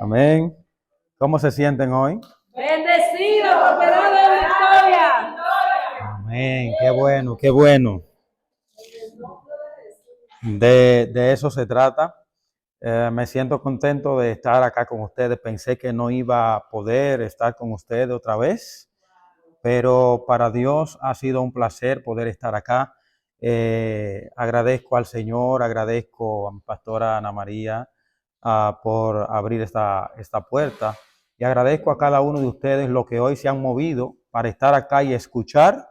Amén. ¿Cómo se sienten hoy? Bendecido porque da de victoria. Amén. Qué bueno, qué bueno. De eso se trata. Me siento contento de estar acá con ustedes. Pensé que no iba a poder estar con ustedes otra vez, pero para Dios ha sido un placer poder estar acá. Agradezco al Señor, agradezco a mi pastora Ana María por abrir esta puerta, y agradezco a cada uno de ustedes los que hoy se han movido para estar acá y escuchar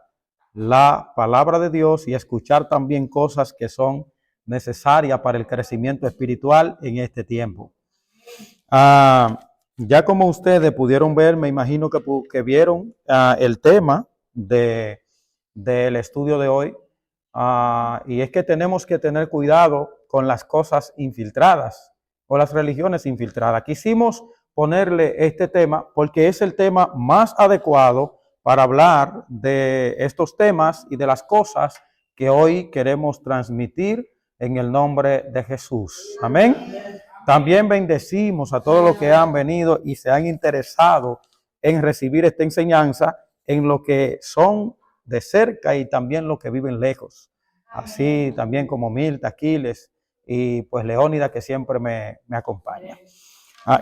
la palabra de Dios y escuchar también cosas que son necesarias para el crecimiento espiritual en este tiempo. Ya como ustedes pudieron ver, me imagino que vieron el tema del estudio de hoy, y es que tenemos que tener cuidado con las cosas infiltradas o las religiones infiltradas. Quisimos ponerle este tema porque es el tema más adecuado para hablar de estos temas y de las cosas que hoy queremos transmitir en el nombre de Jesús. Amén. También bendecimos a todos los que han venido y se han interesado en recibir esta enseñanza, en lo que son de cerca y también los que viven lejos. Así también como Milta, Aquiles y pues Leónida, que siempre me acompaña.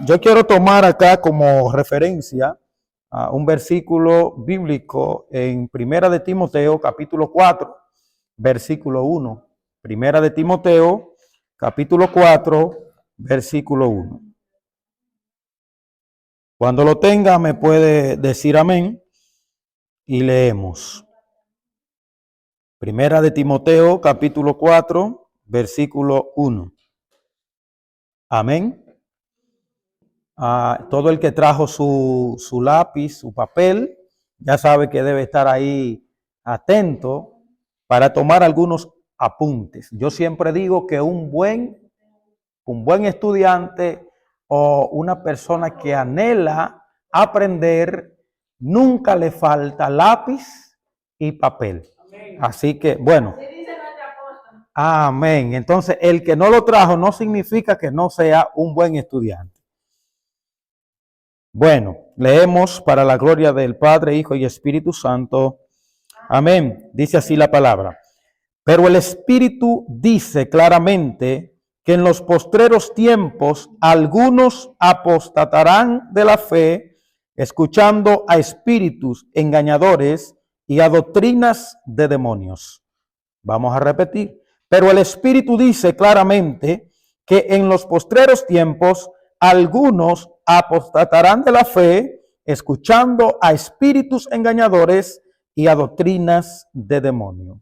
Yo quiero tomar acá como referencia un versículo bíblico en Primera de Timoteo, capítulo 4, versículo 1. Primera de Timoteo, capítulo 4, versículo 1. Cuando lo tenga me puede decir amén y leemos. Primera de Timoteo, capítulo 4, versículo 1. Amén. Todo el que trajo su lápiz, su papel, ya sabe que debe estar ahí atento para tomar algunos apuntes. Yo siempre digo que un buen estudiante o una persona que anhela aprender, nunca le falta lápiz y papel. Así que, bueno. Amén. Entonces, el que no lo trajo no significa que no sea un buen estudiante. Bueno, leemos para la gloria del Padre, Hijo y Espíritu Santo. Amén. Dice así la palabra. Pero el Espíritu dice claramente que en los postreros tiempos algunos apostatarán de la fe, escuchando a espíritus engañadores y a doctrinas de demonios. Vamos a repetir. Pero el Espíritu dice claramente que en los postreros tiempos algunos apostatarán de la fe, escuchando a espíritus engañadores y a doctrinas de demonios.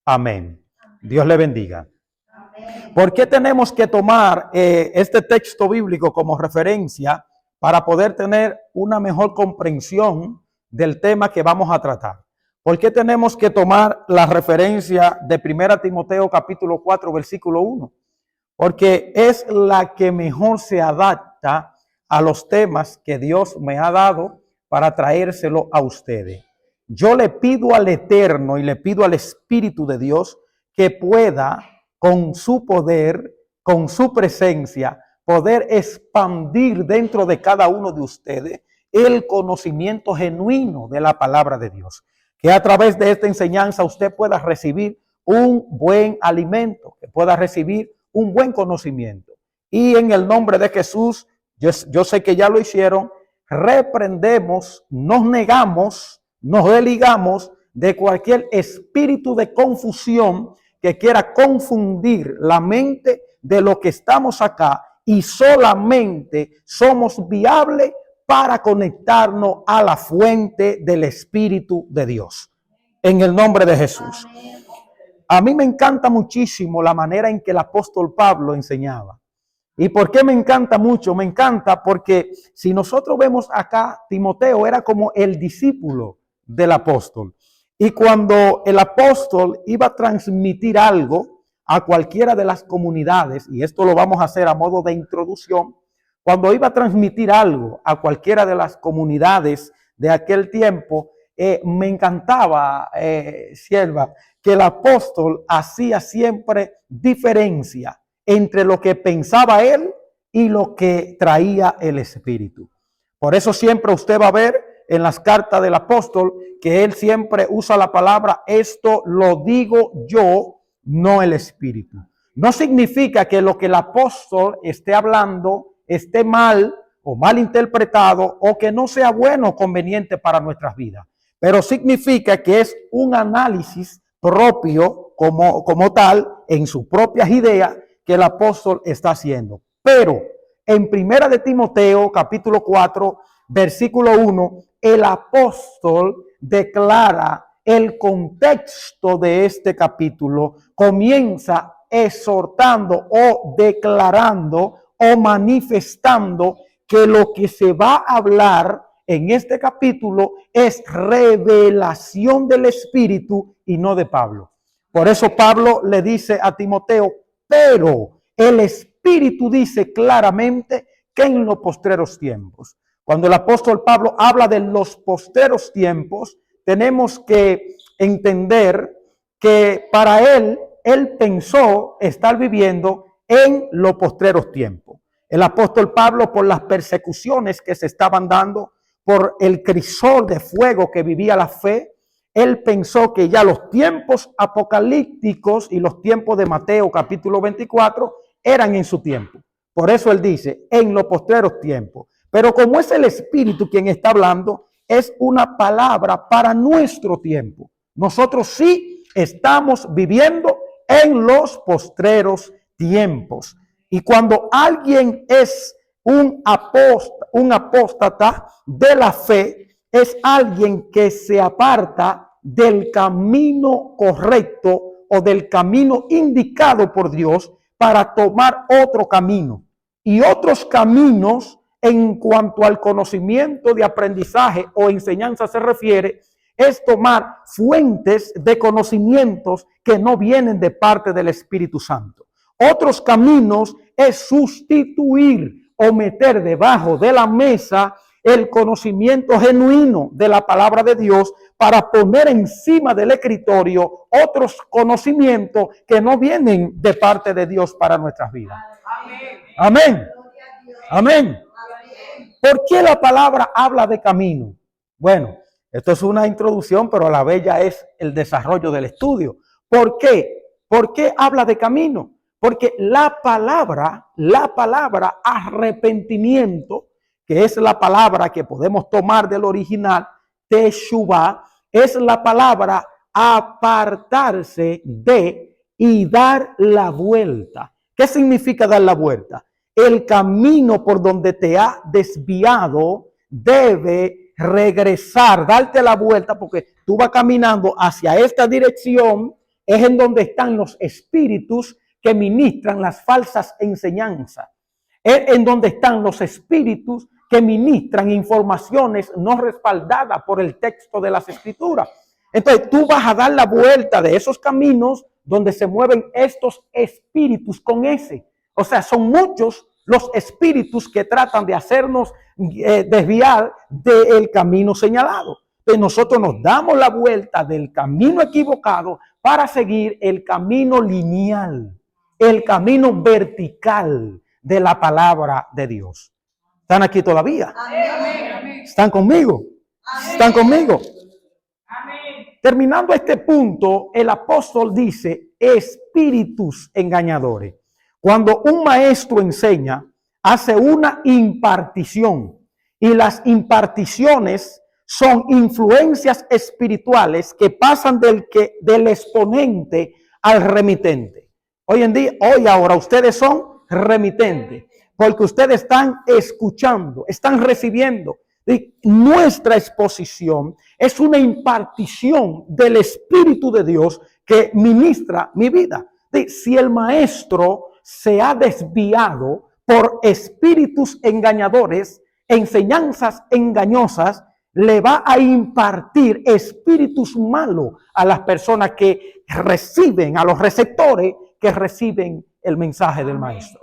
Amén. Dios le bendiga. Amén. ¿Por qué tenemos que tomar este texto bíblico como referencia para poder tener una mejor comprensión del tema que vamos a tratar? ¿Por qué tenemos que tomar la referencia de 1 Timoteo capítulo 4 versículo 1? Porque es la que mejor se adapta a los temas que Dios me ha dado para traérselo a ustedes. Yo le pido al Eterno y le pido al Espíritu de Dios que pueda, con su poder, con su presencia, poder expandir dentro de cada uno de ustedes el conocimiento genuino de la palabra de Dios. Que a través de esta enseñanza usted pueda recibir un buen alimento, que pueda recibir un buen conocimiento. Y en el nombre de Jesús, yo sé que ya lo hicieron, reprendemos, nos negamos, nos desligamos de cualquier espíritu de confusión que quiera confundir la mente de lo que estamos acá, y solamente somos viables para conectarnos a la fuente del Espíritu de Dios. En el nombre de Jesús. A mí me encanta muchísimo la manera en que el apóstol Pablo enseñaba. ¿Y por qué me encanta mucho? Me encanta porque si nosotros vemos acá, Timoteo era como el discípulo del apóstol. Y cuando el apóstol iba a transmitir algo a cualquiera de las comunidades, y esto lo vamos a hacer a modo de introducción, cuando iba a transmitir algo a cualquiera de las comunidades de aquel tiempo, me encantaba, sierva, que el apóstol hacía siempre diferencia entre lo que pensaba él y lo que traía el Espíritu. Por eso siempre usted va a ver en las cartas del apóstol que él siempre usa la palabra, esto lo digo yo, no el Espíritu. No significa que lo que el apóstol esté hablando esté mal o mal interpretado o que no sea bueno o conveniente para nuestras vidas. Pero significa que es un análisis propio como tal en sus propias ideas que el apóstol está haciendo. Pero en Primera de Timoteo, capítulo 4, versículo 1, el apóstol declara el contexto de este capítulo, comienza exhortando o declarando o manifestando que lo que se va a hablar en este capítulo es revelación del Espíritu y no de Pablo. Por eso Pablo le dice a Timoteo, pero el Espíritu dice claramente que en los postreros tiempos. Cuando el apóstol Pablo habla de los postreros tiempos, tenemos que entender que para él pensó estar viviendo en los postreros tiempos. El apóstol Pablo, por las persecuciones que se estaban dando, por el crisol de fuego que vivía la fe, él pensó que ya los tiempos apocalípticos y los tiempos de Mateo capítulo 24 eran en su tiempo. Por eso él dice, en los postreros tiempos. Pero como es el Espíritu quien está hablando, es una palabra para nuestro tiempo. Nosotros sí estamos viviendo en los postreros tiempos. Y cuando alguien es un apóstata de la fe, es alguien que se aparta del camino correcto o del camino indicado por Dios para tomar otro camino. Y otros caminos en cuanto al conocimiento de aprendizaje o enseñanza se refiere, es tomar fuentes de conocimientos que no vienen de parte del Espíritu Santo. Otros caminos es sustituir o meter debajo de la mesa el conocimiento genuino de la palabra de Dios para poner encima del escritorio otros conocimientos que no vienen de parte de Dios para nuestras vidas. Amén. Amén. ¿Por qué la palabra habla de camino? Bueno, esto es una introducción, pero a la vez ya es el desarrollo del estudio. ¿Por qué? ¿Por qué habla de camino? Porque la palabra arrepentimiento, que es la palabra que podemos tomar del original, teshuvah, es la palabra apartarse de y dar la vuelta. ¿Qué significa dar la vuelta? El camino por donde te ha desviado debe regresar, darte la vuelta, porque tú vas caminando hacia esta dirección, es en donde están los espíritus que ministran las falsas enseñanzas. Es en donde están los espíritus que ministran informaciones no respaldadas por el texto de las escrituras. Entonces tú vas a dar la vuelta de esos caminos donde se mueven estos espíritus con ese. O sea, son muchos los espíritus que tratan de hacernos desviar del camino señalado. Entonces nosotros nos damos la vuelta del camino equivocado para seguir el camino lineal, el camino vertical de la palabra de Dios. ¿Están aquí todavía? Amén. ¿Están conmigo? Amén. ¿Están conmigo? Amén. Terminando este punto, el apóstol dice espíritus engañadores. Cuando un maestro enseña, hace una impartición y las imparticiones son influencias espirituales que pasan del exponente al remitente. Ahora ustedes son remitentes porque ustedes están escuchando, están recibiendo. Y nuestra exposición es una impartición del Espíritu de Dios que ministra mi vida. Si el maestro se ha desviado por espíritus engañadores, enseñanzas engañosas, le va a impartir espíritus malos a las personas que reciben, a los receptores que reciben el mensaje del maestro.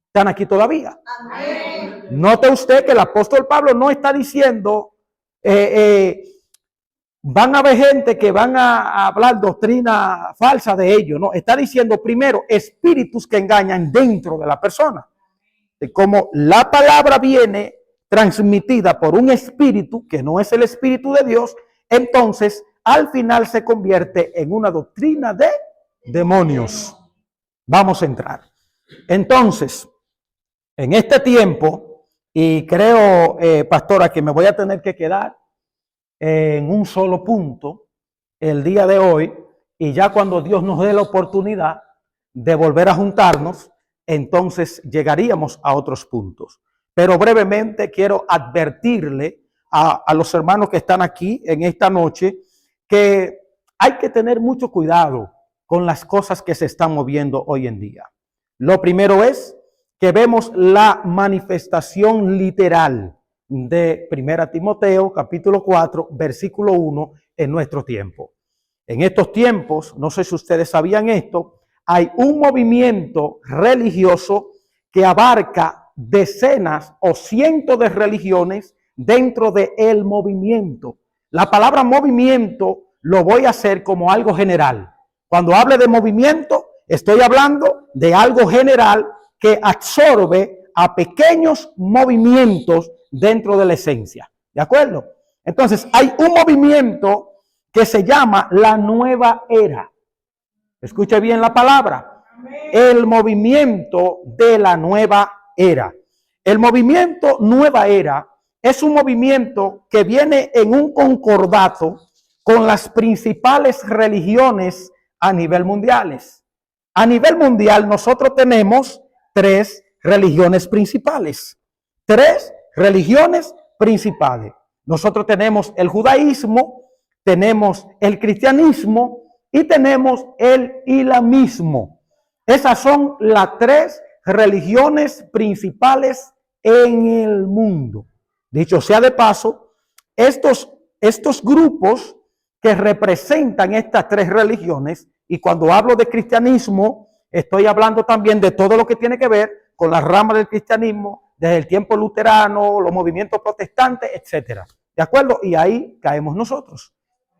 ¿Están aquí todavía? Amén. Note usted que el apóstol Pablo no está diciendo van a haber gente que van a hablar doctrina falsa de ellos, no, está diciendo primero espíritus que engañan dentro de la persona. de cómo la palabra viene transmitida por un espíritu que no es el Espíritu de Dios, entonces al final se convierte en una doctrina de demonios. Vamos a entrar. Entonces, en este tiempo, y creo, pastora, que me voy a tener que quedar en un solo punto el día de hoy, y ya cuando Dios nos dé la oportunidad de volver a juntarnos, entonces llegaríamos a otros puntos. Pero brevemente quiero advertirle a los hermanos que están aquí en esta noche que hay que tener mucho cuidado con las cosas que se están moviendo hoy en día. Lo primero es que vemos la manifestación literal de 1 Timoteo capítulo 4 versículo 1 en nuestro tiempo. En estos tiempos, no sé si ustedes sabían esto, hay un movimiento religioso que abarca decenas o cientos de religiones dentro del movimiento. La palabra movimiento lo voy a hacer como algo general. Cuando hable de movimiento, estoy hablando de algo general que absorbe a pequeños movimientos dentro de la esencia. ¿De acuerdo? Entonces, hay un movimiento que se llama la nueva era. Escuche bien la palabra. El movimiento de la nueva era. El movimiento nueva era es un movimiento que viene en un concordato con las principales religiones a nivel mundiales. A nivel mundial nosotros tenemos tres religiones principales. Tres religiones principales. Nosotros tenemos el judaísmo, tenemos el cristianismo y tenemos el islamismo. Esas son las tres religiones principales en el mundo. Dicho sea de paso, estos grupos que representan estas tres religiones, y cuando hablo de cristianismo, estoy hablando también de todo lo que tiene que ver con las ramas del cristianismo, desde el tiempo luterano, los movimientos protestantes, etcétera. ¿De acuerdo? Y ahí caemos nosotros.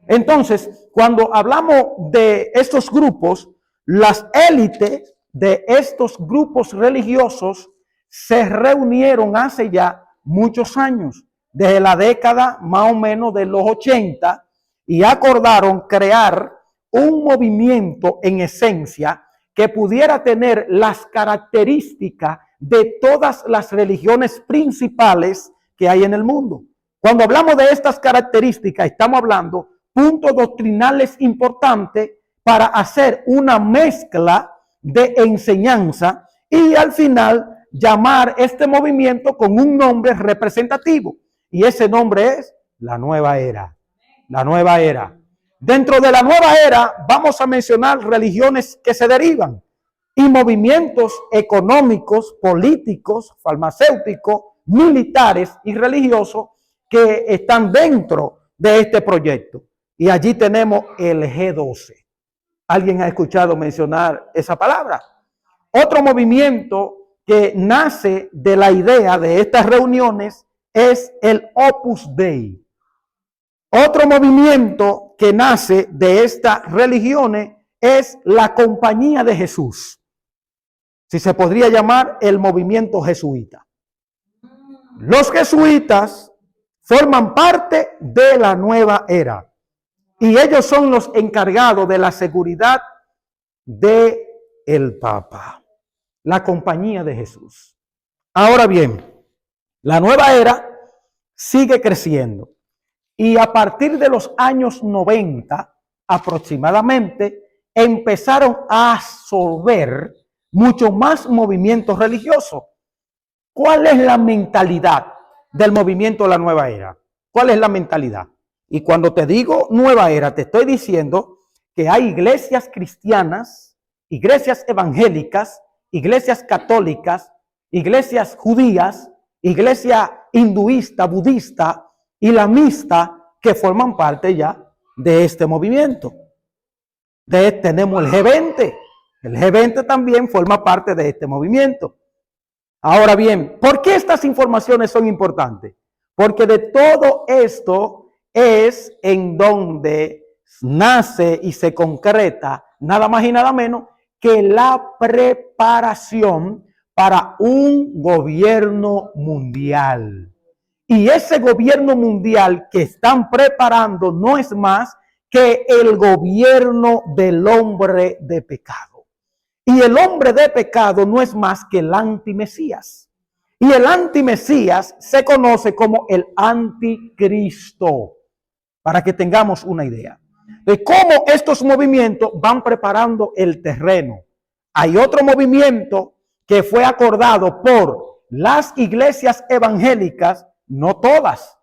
Entonces, cuando hablamos de estos grupos, las élites de estos grupos religiosos se reunieron hace ya muchos años, desde la década más o menos de los 80, y acordaron crear un movimiento en esencia que pudiera tener las características de todas las religiones principales que hay en el mundo. Cuando hablamos de estas características, estamos hablando puntos doctrinales importantes para hacer una mezcla de enseñanza y al final llamar este movimiento con un nombre representativo. Y ese nombre es la nueva era. La nueva era. Dentro de la nueva era vamos a mencionar religiones que se derivan y movimientos económicos, políticos, farmacéuticos, militares y religiosos que están dentro de este proyecto. Y allí tenemos el G12. ¿Alguien ha escuchado mencionar esa palabra? Otro movimiento que nace de la idea de estas reuniones es el Opus Dei. Otro movimiento que nace de estas religiones es la Compañía de Jesús. Si se podría llamar el movimiento jesuita. Los jesuitas forman parte de la nueva era. Y ellos son los encargados de la seguridad de el Papa. La Compañía de Jesús. Ahora bien, la nueva era sigue creciendo. Y a partir de los años 90 aproximadamente, empezaron a absorber mucho más movimientos religiosos. ¿Cuál es la mentalidad del movimiento de la nueva era? ¿Cuál es la mentalidad? Y cuando te digo nueva era, te estoy diciendo que hay iglesias cristianas, iglesias evangélicas, iglesias católicas, iglesias judías, iglesia hinduista, budista, islamista, que forman parte ya de este movimiento. Tenemos el G20. El G20 también forma parte de este movimiento. Ahora bien, ¿por qué estas informaciones son importantes? Porque de todo esto es en donde nace y se concreta nada más y nada menos que la preparación para un gobierno mundial. Y ese gobierno mundial que están preparando no es más que el gobierno del hombre de pecado. Y el hombre de pecado no es más que el antimesías. Y el antimesías se conoce como el anticristo, para que tengamos una idea de cómo estos movimientos van preparando el terreno. Hay otro movimiento que fue acordado por las iglesias evangélicas, no todas,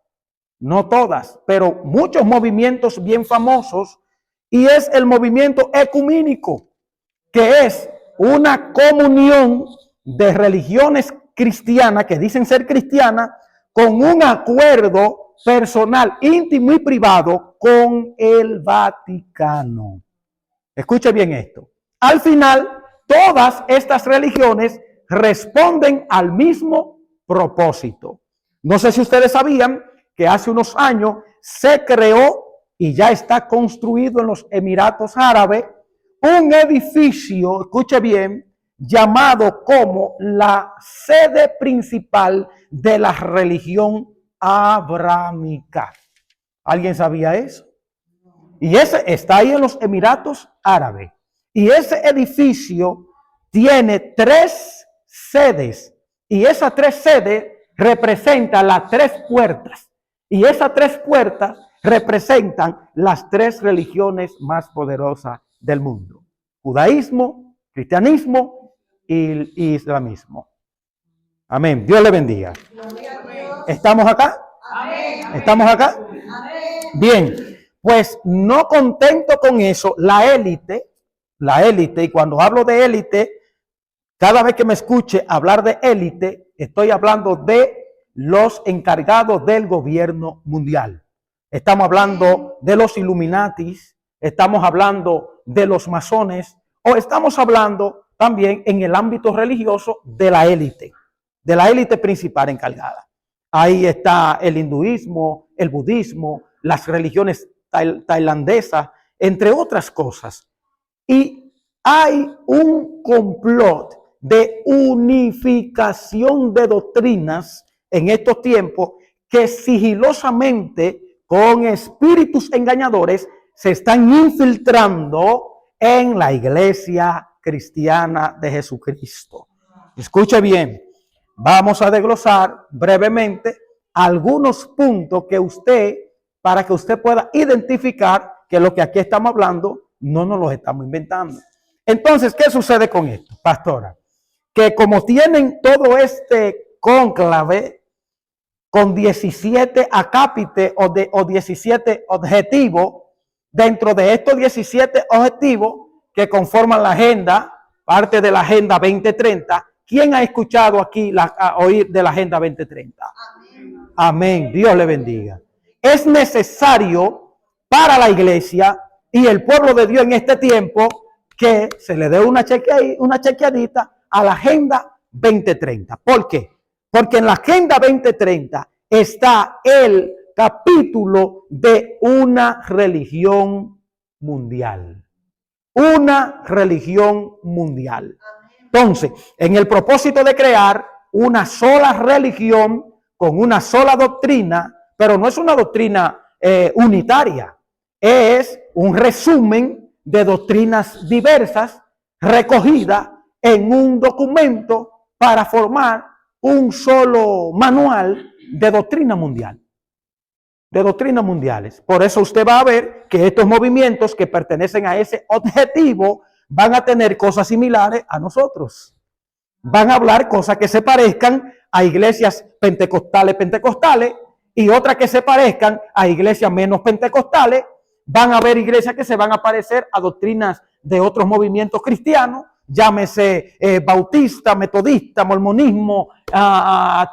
pero muchos movimientos bien famosos, y es el movimiento ecumínico, que es una comunión de religiones cristianas que dicen ser cristianas con un acuerdo personal, íntimo y privado con el Vaticano. Escuche bien esto. Al final, todas estas religiones responden al mismo propósito. No sé si ustedes sabían que hace unos años se creó y ya está construido en los Emiratos Árabes un edificio, escuche bien, llamado como la sede principal de la religión abrámica. ¿Alguien sabía eso? Y ese está ahí en los Emiratos Árabes. Y ese edificio tiene 3 sedes. Y esas 3 sedes representan las 3 puertas. Y esas 3 puertas representan las 3 religiones más poderosas del mundo: judaísmo, cristianismo y islamismo. Amén. Dios le bendiga. ¿Estamos acá? ¿Estamos acá? Bien, pues no contento con eso, la élite, y cuando hablo de élite, cada vez que me escuche hablar de élite, estoy hablando de los encargados del gobierno mundial. Estamos hablando de los Illuminatis, estamos hablando de los masones, o estamos hablando también en el ámbito religioso de la élite principal encargada. Ahí está el hinduismo, el budismo, las religiones tailandesas, entre otras cosas. Y hay un complot de unificación de doctrinas en estos tiempos que sigilosamente, con espíritus engañadores, se están infiltrando en la iglesia cristiana de Jesucristo. Escuche bien, vamos a desglosar brevemente algunos puntos para que usted pueda identificar que lo que aquí estamos hablando no nos lo estamos inventando. Entonces, ¿qué sucede con esto, pastora? Que como tienen todo este cónclave con 17 acápites o 17 objetivos, dentro de estos 17 objetivos que conforman la agenda, parte de la Agenda 2030, ¿quién ha escuchado aquí oír de la Agenda 2030? Amén. Amén. Dios le bendiga. Es necesario para la iglesia y el pueblo de Dios en este tiempo que se le dé una chequeadita a la Agenda 2030. ¿Por qué? Porque en la Agenda 2030 está el capítulo de una religión mundial. Una religión mundial. Entonces, en el propósito de crear una sola religión con una sola doctrina, pero no es una doctrina unitaria, es un resumen de doctrinas diversas recogidas en un documento para formar un solo manual de doctrina mundial. De doctrinas mundiales. Por eso usted va a ver que estos movimientos que pertenecen a ese objetivo van a tener cosas similares a nosotros. Van a hablar cosas que se parezcan a iglesias pentecostales y otras que se parezcan a iglesias menos pentecostales. Van a haber iglesias que se van a parecer a doctrinas de otros movimientos cristianos, llámese bautista, metodista, mormonismo,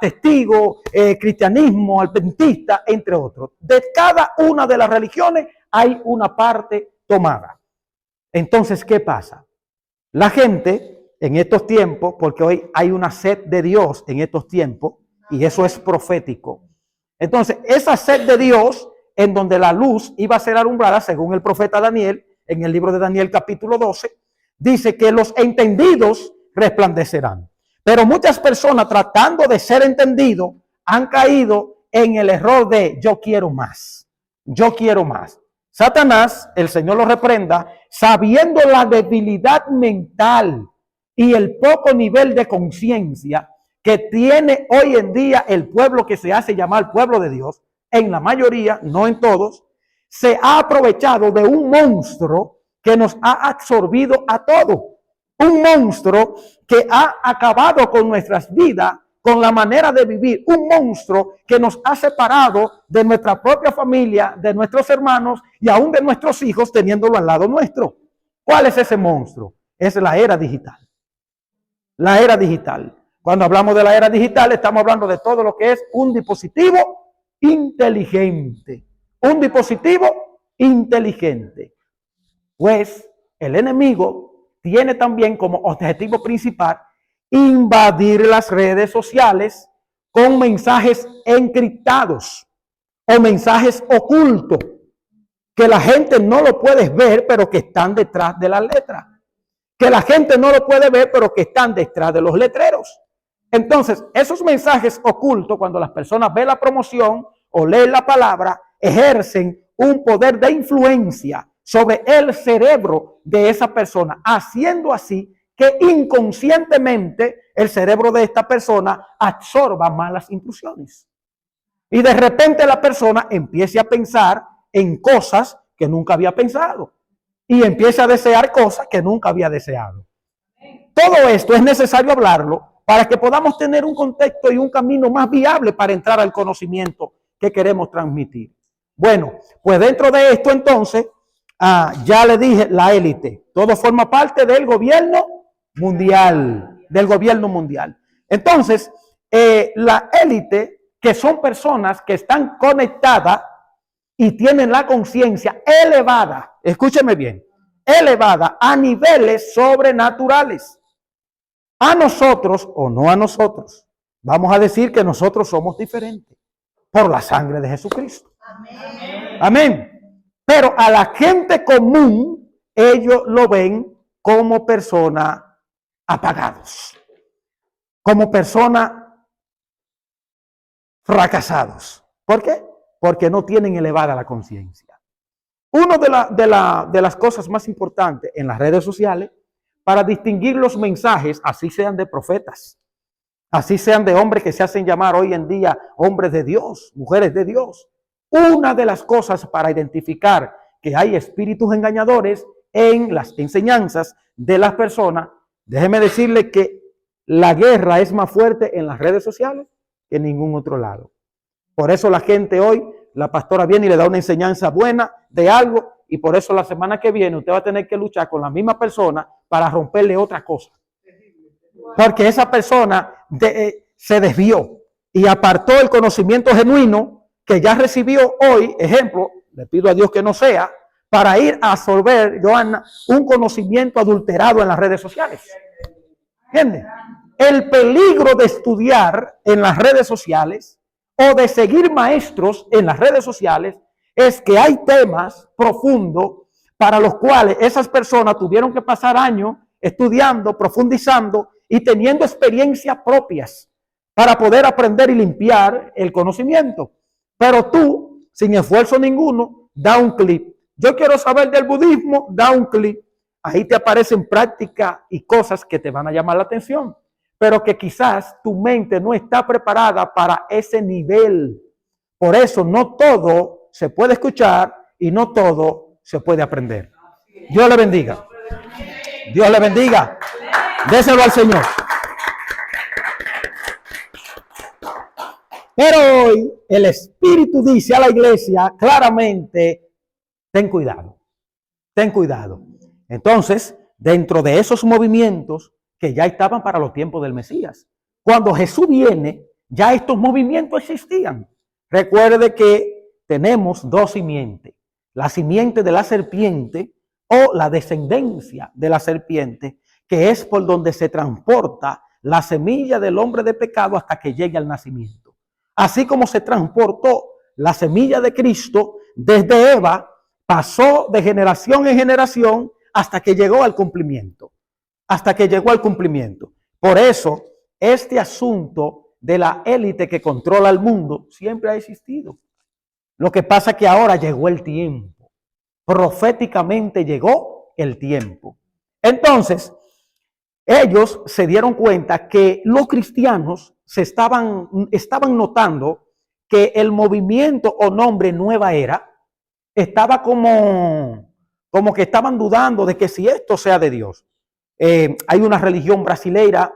testigo, cristianismo, adventista, entre otros. De cada una de las religiones hay una parte tomada. Entonces, ¿qué pasa? La gente en estos tiempos, porque hoy hay una sed de Dios en estos tiempos, y eso es profético. Entonces, esa sed de Dios, en donde la luz iba a ser alumbrada, según el profeta Daniel, en el libro de Daniel capítulo 12, dice que los entendidos resplandecerán. Pero muchas personas, tratando de ser entendidos, han caído en el error de yo quiero más. Yo quiero más. Satanás, el Señor lo reprenda, sabiendo la debilidad mental y el poco nivel de conciencia que tiene hoy en día el pueblo que se hace llamar pueblo de Dios, en la mayoría, no en todos, se ha aprovechado de un monstruo que nos ha absorbido a todos. Un monstruo que ha acabado con nuestras vidas, con la manera de vivir. Un monstruo que nos ha separado de nuestra propia familia, de nuestros hermanos y aún de nuestros hijos, teniéndolo al lado nuestro. ¿Cuál es ese monstruo? Es la era digital. La era digital. Cuando hablamos de la era digital, estamos hablando de todo lo que es un dispositivo inteligente. Un dispositivo inteligente. Pues el enemigo tiene también como objetivo principal invadir las redes sociales con mensajes encriptados o mensajes ocultos que la gente no lo puede ver, pero que están detrás de las letras. Que la gente no lo puede ver, pero que están detrás de los letreros. Entonces, esos mensajes ocultos, cuando las personas ven la promoción o leen la palabra, ejercen un poder de influencia sobre el cerebro de esa persona, haciendo así que inconscientemente el cerebro de esta persona absorba malas instrucciones. Y de repente la persona empiece a pensar en cosas que nunca había pensado y empiece a desear cosas que nunca había deseado. Todo esto es necesario hablarlo para que podamos tener un contexto y un camino más viable para entrar al conocimiento que queremos transmitir. Bueno, pues dentro de esto entonces, ya le dije, la élite, todo forma parte del gobierno mundial, Entonces, la élite, que son personas que están conectadas y tienen la conciencia elevada, escúcheme bien, elevada a niveles sobrenaturales. A nosotros o no a nosotros, vamos a decir que nosotros somos diferentes por la sangre de Jesucristo. Amén. Amén. Pero a la gente común, ellos lo ven como personas apagados, como personas fracasados. ¿Por qué? Porque no tienen elevada la conciencia. Una de las cosas más importantes en las redes sociales para distinguir los mensajes, así sean de profetas, así sean de hombres que se hacen llamar hoy en día hombres de Dios, mujeres de Dios. Una de las cosas para identificar que hay espíritus engañadores en las enseñanzas de las personas, déjeme decirle que la guerra es más fuerte en las redes sociales que en ningún otro lado. Por eso la gente hoy, la pastora viene y le da una enseñanza buena de algo, y por eso la semana que viene usted va a tener que luchar con la misma persona para romperle otra cosa. Porque esa persona se desvió y apartó el conocimiento genuino que ya recibió hoy. Ejemplo, le pido a Dios que no sea, para ir a absorber, Johanna, un conocimiento adulterado en las redes sociales. ¿Entiende? El peligro de estudiar en las redes sociales o de seguir maestros en las redes sociales es que hay temas profundos para los cuales esas personas tuvieron que pasar años estudiando, profundizando y teniendo experiencias propias para poder aprender y limpiar el conocimiento. Pero tú, sin esfuerzo ninguno, da un clic. Yo quiero saber del budismo, da un clic. Ahí te aparecen prácticas y cosas que te van a llamar la atención, pero que quizás tu mente no está preparada para ese nivel. Por eso no todo se puede escuchar y no todo se puede aprender. Dios le bendiga. Dios le bendiga. Déselo al Señor. Pero hoy el Espíritu dice a la iglesia claramente, ten cuidado, ten cuidado. Entonces, dentro de esos movimientos que ya estaban para los tiempos del Mesías, cuando Jesús viene, ya estos movimientos existían. Recuerde que tenemos dos simientes, la simiente de la serpiente o la descendencia de la serpiente, que es por donde se transporta la semilla del hombre de pecado hasta que llegue al nacimiento. Así como se transportó la semilla de Cristo desde Eva, pasó de generación en generación hasta que llegó al cumplimiento. Hasta que llegó al cumplimiento. Por eso este asunto de la élite que controla el mundo siempre ha existido. Lo que pasa es que ahora llegó el tiempo. Proféticamente llegó el tiempo. Entonces, ellos se dieron cuenta que los cristianos estaban notando que el movimiento o nombre Nueva Era estaba como que estaban dudando de que si esto sea de Dios. Hay una religión brasileira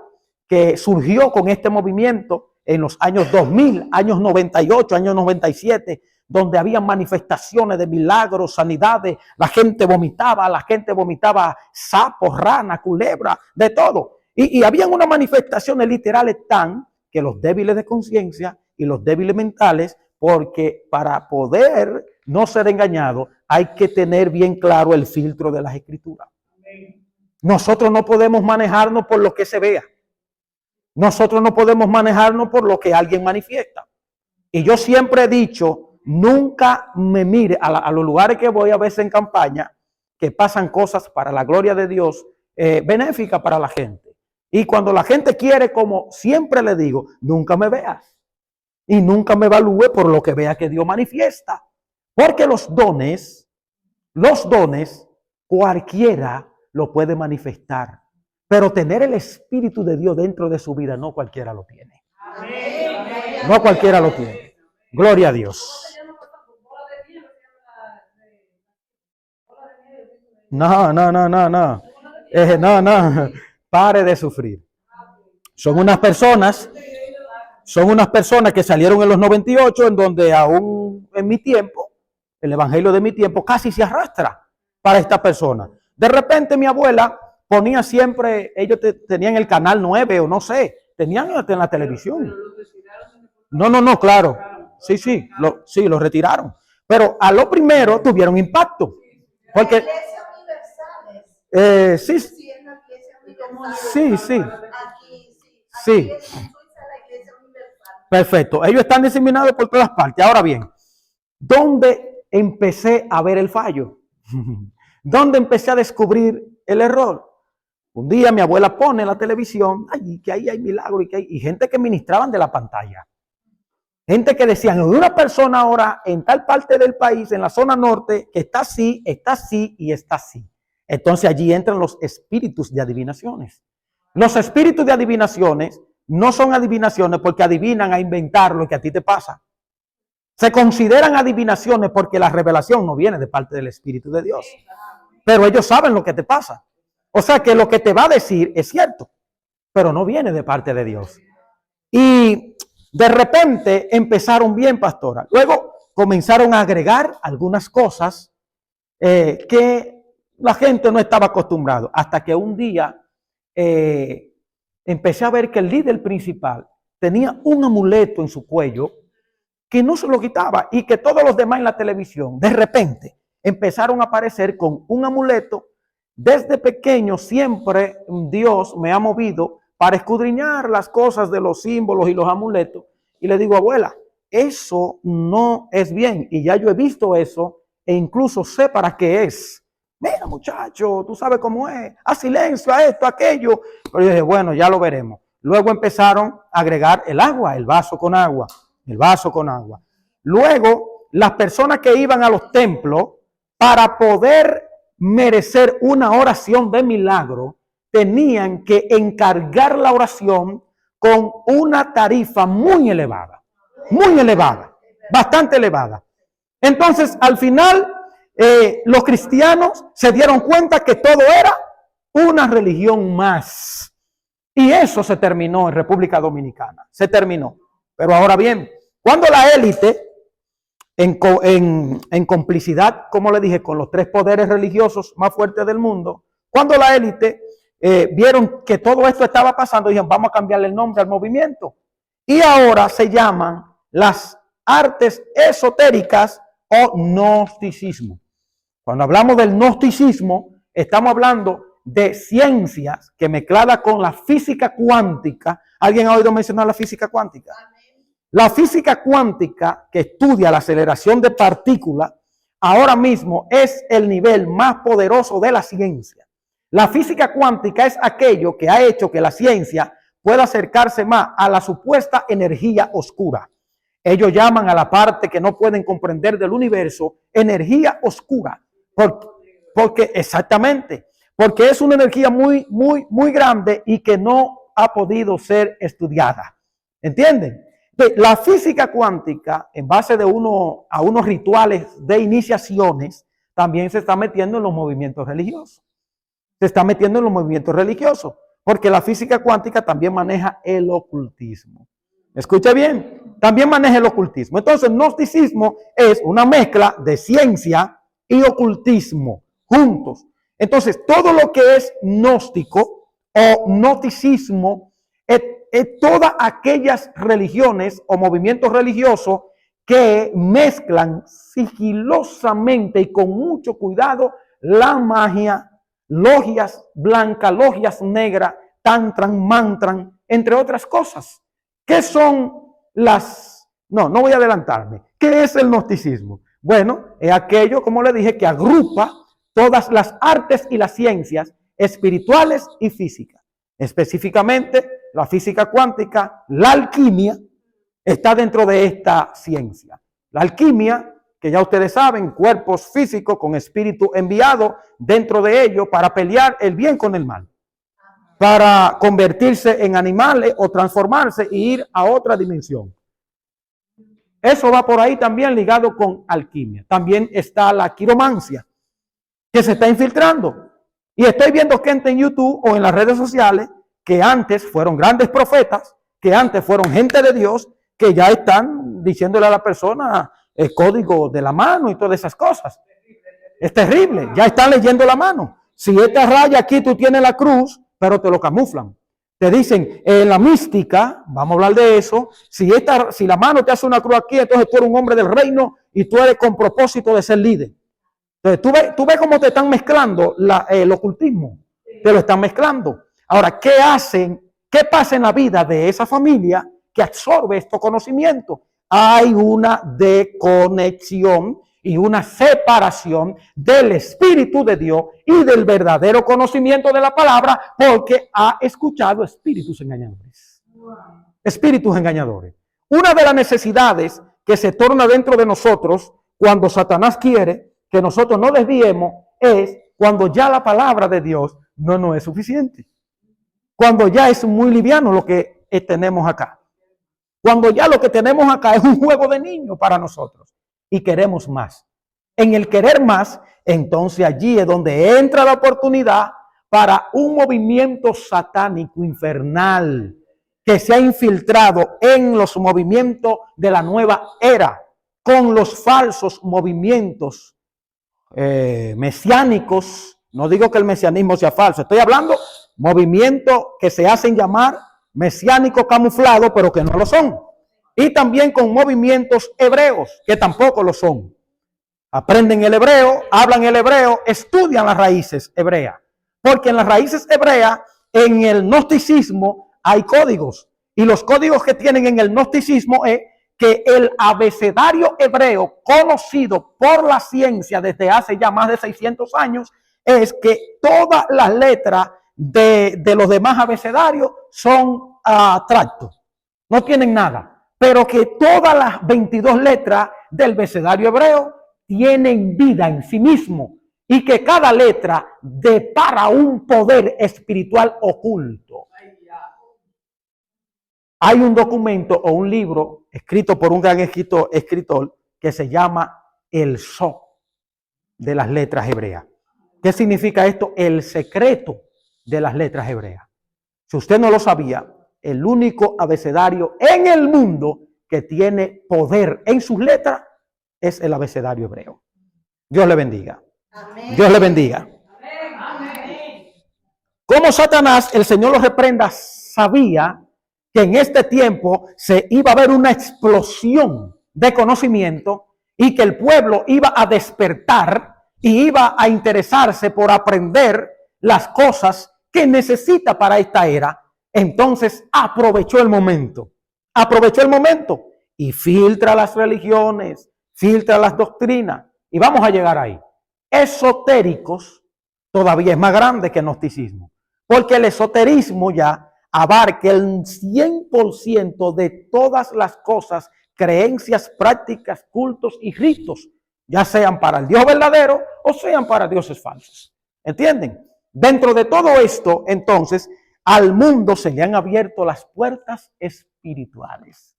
que surgió con este movimiento en los años 2000, años 98, años 97, donde había manifestaciones de milagros, sanidades, la gente vomitaba sapos, ranas, culebras, de todo. Y habían unas manifestaciones literales tan que los débiles de conciencia y los débiles mentales, porque para poder no ser engañado hay que tener bien claro el filtro de las escrituras. Nosotros no podemos manejarnos por lo que se vea. Nosotros no podemos manejarnos por lo que alguien manifiesta. Y yo siempre he dicho, nunca me mire a los lugares que voy a veces en campaña, que pasan cosas para la gloria de Dios, benéficas para la gente. Y cuando la gente quiere, como siempre le digo, nunca me veas. Y nunca me evalúe por lo que vea que Dios manifiesta. Porque los dones, cualquiera lo puede manifestar. Pero tener el Espíritu de Dios dentro de su vida, no cualquiera lo tiene. No cualquiera lo tiene. Gloria a Dios. No. No. Pare de sufrir. Son unas personas que salieron en los 98, en donde aún en mi tiempo, el evangelio de mi tiempo casi se arrastra para esta persona. De repente mi abuela ponía siempre, ellos tenían el canal 9 o no sé, tenían en la televisión. No, claro. Sí, lo retiraron. Pero a lo primero tuvieron impacto. Porque sí. Perfecto. Ellos están diseminados por todas partes. Ahora bien, ¿dónde empecé a ver el fallo? ¿Dónde empecé a descubrir el error? Un día mi abuela pone en la televisión, que ahí hay milagros y gente que ministraban de la pantalla. Gente que decían, de una persona ahora en tal parte del país, en la zona norte, que está así y está así. Entonces allí entran los espíritus de adivinaciones. Los espíritus de adivinaciones no son adivinaciones porque adivinan a inventar lo que a ti te pasa. Se consideran adivinaciones porque la revelación no viene de parte del Espíritu de Dios. Pero ellos saben lo que te pasa. O sea que lo que te va a decir es cierto, pero no viene de parte de Dios. Y de repente empezaron bien, pastora. Luego comenzaron a agregar algunas cosas que la gente no estaba acostumbrada. Hasta que un día empecé a ver que el líder principal tenía un amuleto en su cuello que no se lo quitaba y que todos los demás en la televisión de repente empezaron a aparecer con un amuleto. Desde pequeño siempre Dios me ha movido para escudriñar las cosas de los símbolos y los amuletos. Y le digo, abuela, eso no es bien. Y ya yo he visto eso e incluso sé para qué es. Mira, muchacho, tú sabes cómo es. Haz silencio a esto, a aquello. Pero yo dije, bueno, ya lo veremos. Luego empezaron a agregar el agua, el vaso con agua. Luego, las personas que iban a los templos para poder merecer una oración de milagro, tenían que encargar la oración con una tarifa muy elevada, bastante elevada. Entonces, al final, los cristianos se dieron cuenta que todo era una religión más. Y eso se terminó en República Dominicana. Se terminó. Pero ahora bien, cuando la élite, en complicidad, como le dije, con los tres poderes religiosos más fuertes del mundo, cuando la élite vieron que todo esto estaba pasando, dijeron, vamos a cambiarle el nombre al movimiento. Y ahora se llaman las artes esotéricas o gnosticismo. Cuando hablamos del gnosticismo, estamos hablando de ciencias que mezclada con la física cuántica. ¿Alguien ha oído mencionar la física cuántica? La física cuántica, que estudia la aceleración de partículas, ahora mismo es el nivel más poderoso de la ciencia. La física cuántica es aquello que ha hecho que la ciencia pueda acercarse más a la supuesta energía oscura. Ellos llaman a la parte que no pueden comprender del universo energía oscura. Porque exactamente, porque es una energía muy, muy, muy grande y que no ha podido ser estudiada. ¿Entienden? La física cuántica, en base a unos rituales de iniciaciones, también se está metiendo en los movimientos religiosos. Se está metiendo en los movimientos religiosos, porque la física cuántica también maneja el ocultismo. Escucha bien, también maneja el ocultismo. Entonces, el gnosticismo es una mezcla de ciencia y ocultismo juntos. Entonces, todo lo que es gnóstico o gnosticismo es todas aquellas religiones o movimientos religiosos que mezclan sigilosamente y con mucho cuidado la magia, logias blancas, logias negras, tantran, mantran, entre otras cosas. ¿Qué son las? No voy a adelantarme. ¿Qué es el gnosticismo? Bueno, es aquello, como le dije, que agrupa todas las artes y las ciencias espirituales y físicas. Específicamente, la física cuántica, la alquimia, está dentro de esta ciencia. La alquimia, que ya ustedes saben, cuerpos físicos con espíritu enviado dentro de ellos para pelear el bien con el mal, para convertirse en animales o transformarse e ir a otra dimensión. Eso va por ahí también ligado con alquimia. También está la quiromancia, que se está infiltrando. Y estoy viendo gente en YouTube o en las redes sociales que antes fueron grandes profetas, que antes fueron gente de Dios, que ya están diciéndole a la persona el código de la mano y todas esas cosas. Es terrible, ya están leyendo la mano. Si esta raya aquí tú tienes la cruz, pero te lo camuflan. Te dicen, en la mística, vamos a hablar de eso, si la mano te hace una cruz aquí, entonces tú eres un hombre del reino y tú eres con propósito de ser líder. Entonces tú ves cómo te están mezclando el ocultismo, te lo están mezclando. Ahora, ¿qué hacen? ¿Qué pasa en la vida de esa familia que absorbe estos conocimientos? Hay una desconexión y una separación del Espíritu de Dios y del verdadero conocimiento de la palabra, porque ha escuchado espíritus engañadores. Espíritus engañadores. Una de las necesidades que se torna dentro de nosotros cuando Satanás quiere que nosotros no desviemos es cuando ya la palabra de Dios no nos es suficiente. Cuando ya es muy liviano lo que tenemos acá. Cuando ya lo que tenemos acá es un juego de niños para nosotros y queremos más. En el querer más, entonces allí es donde entra la oportunidad para un movimiento satánico infernal que se ha infiltrado en los movimientos de la nueva era con los falsos movimientos mesiánicos. No digo que el mesianismo sea falso, estoy hablando movimientos que se hacen llamar mesiánicos camuflados, pero que no lo son. Y también con movimientos hebreos, que tampoco lo son. Aprenden el hebreo, hablan el hebreo, estudian las raíces hebreas. Porque en las raíces hebreas, en el gnosticismo, hay códigos. Y los códigos que tienen en el gnosticismo es que el abecedario hebreo, conocido por la ciencia desde hace ya más de 600 años, es que todas las letras de los demás abecedarios son tractos, no tienen nada, pero que todas las 22 letras del abecedario hebreo tienen vida en sí mismo y que cada letra depara un poder espiritual oculto. Hay un documento o un libro escrito por un gran escritor que se llama El Sod de las letras hebreas. ¿Qué significa esto? El secreto de las letras hebreas. Si usted no lo sabía, el único abecedario en el mundo que tiene poder en sus letras es el abecedario hebreo. Dios le bendiga. Amén. Dios le bendiga. Amén. Como Satanás, el Señor lo reprenda, sabía que en este tiempo se iba a ver una explosión de conocimiento y que el pueblo iba a despertar y iba a interesarse por aprender las cosas que necesita para esta era. Entonces aprovechó el momento y filtra las religiones, filtra las doctrinas y vamos a llegar ahí. Esotéricos todavía es más grande que el gnosticismo, porque el esoterismo ya abarque el 100% de todas las cosas, creencias, prácticas, cultos y ritos, ya sean para el Dios verdadero o sean para dioses falsos. ¿Entienden? Dentro de todo esto, entonces, al mundo se le han abierto las puertas espirituales.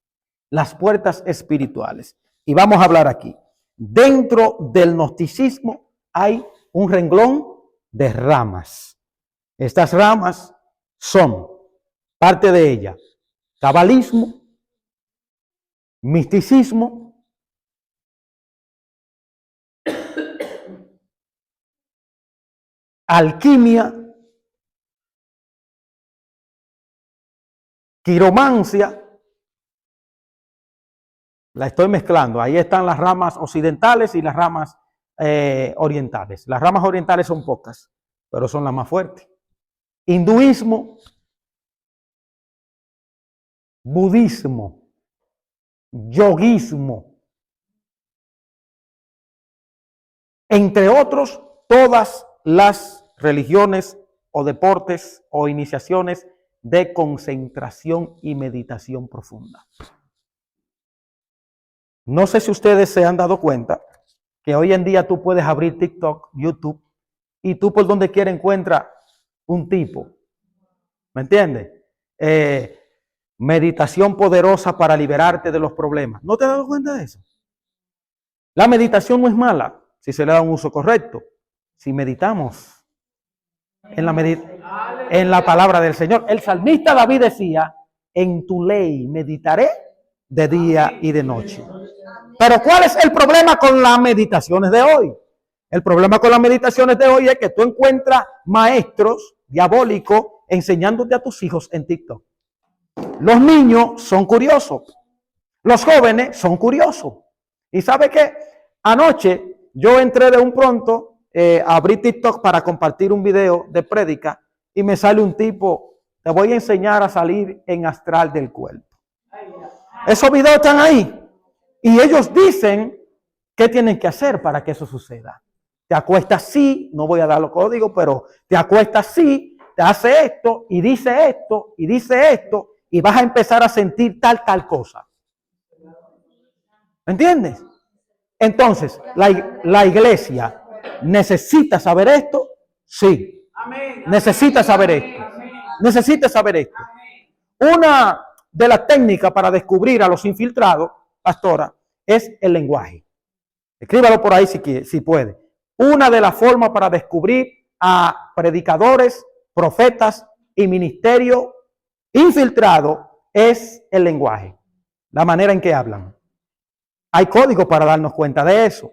Las puertas espirituales. Y vamos a hablar aquí. Dentro del gnosticismo hay un renglón de ramas. Estas ramas son, parte de ella, cabalismo, misticismo, alquimia, quiromancia. La estoy mezclando. Ahí están las ramas occidentales y las ramas orientales. Las ramas orientales son pocas, pero son las más fuertes. Hinduismo, budismo, yoguismo, entre otros, todas las religiones o deportes o iniciaciones de concentración y meditación profunda. No sé si ustedes se han dado cuenta que hoy en día tú puedes abrir TikTok, YouTube, y tú por donde quiera encuentras un tipo. ¿Me entiendes? Meditación poderosa para liberarte de los problemas. ¿No te has dado cuenta de eso? La meditación no es mala si se le da un uso correcto. Si meditamos en la palabra del Señor. El salmista David decía, en tu ley meditaré de día y de noche. Pero ¿cuál es el problema con las meditaciones de hoy? El problema con las meditaciones de hoy es que tú encuentras maestros diabólicos enseñándote a tus hijos en TikTok. Los niños son curiosos. Los jóvenes son curiosos. ¿Y sabe qué? Anoche yo entré de un pronto, abrí TikTok para compartir un video de prédica y me sale un tipo, te voy a enseñar a salir en astral del cuerpo. Esos videos están ahí. Y ellos dicen qué tienen que hacer para que eso suceda. Te acuestas así, no voy a dar los códigos, pero te acuestas así, te hace esto y dice esto y dice esto y vas a empezar a sentir tal cosa. ¿Me entiendes? Entonces, la iglesia necesita saber esto. Sí. Necesita saber esto. Necesita saber esto. Una de las técnicas para descubrir a los infiltrados, pastora, es el lenguaje. Escríbalo por ahí si puede. Una de las formas para descubrir a predicadores, profetas y ministerio infiltrado es el lenguaje, la manera en que hablan. Hay códigos para darnos cuenta de eso.